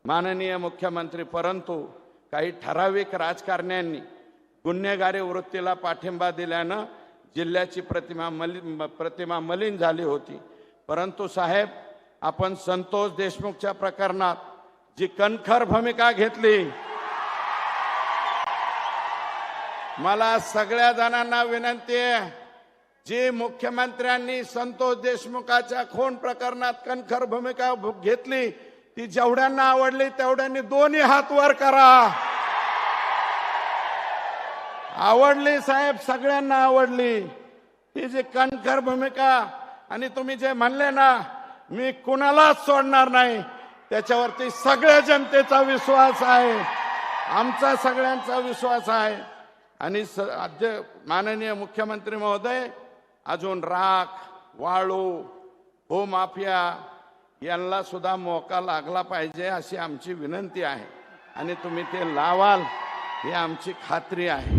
माननीय मुख्यमंत्री, परंतु काही ठराविक राजकारण्यांनी गुन्हेगारी वृत्तीला पाठिंबा दिल्यानं जिल्ह्याची प्रतिमा मलिन झाली होती। परंतु साहेब, आपण संतोष देशमुखच्या प्रकरणात जी कणखर भूमिका घेतली, मला सगळ्या जणांना विनंती आहे, जी मुख्यमंत्र्यांनी संतोष देशमुखाच्या खून प्रकरणात कणखर भूमिका घेतली ती जेवढ्यांना आवडली तेवढ्यांनी दोन्ही हात वर करा। आवडली साहेब, सगळ्यांना आवडली ही जी कणखर भूमिका। आणि तुम्ही जे म्हणले ना, मी कुणालाच सोडणार नाही, त्याच्यावरती सगळ्या जनतेचा विश्वास आहे, आमचा सगळ्यांचा विश्वास आहे। आणि माननीय मुख्यमंत्री महोदय, अजून राख, वाळू, भूमाफिया यांना सुद्धा मोका लागला पाहिजे अशी आमची विनंती आहे आणि तुम्ही ते लावाल ही आमची खात्री आहे।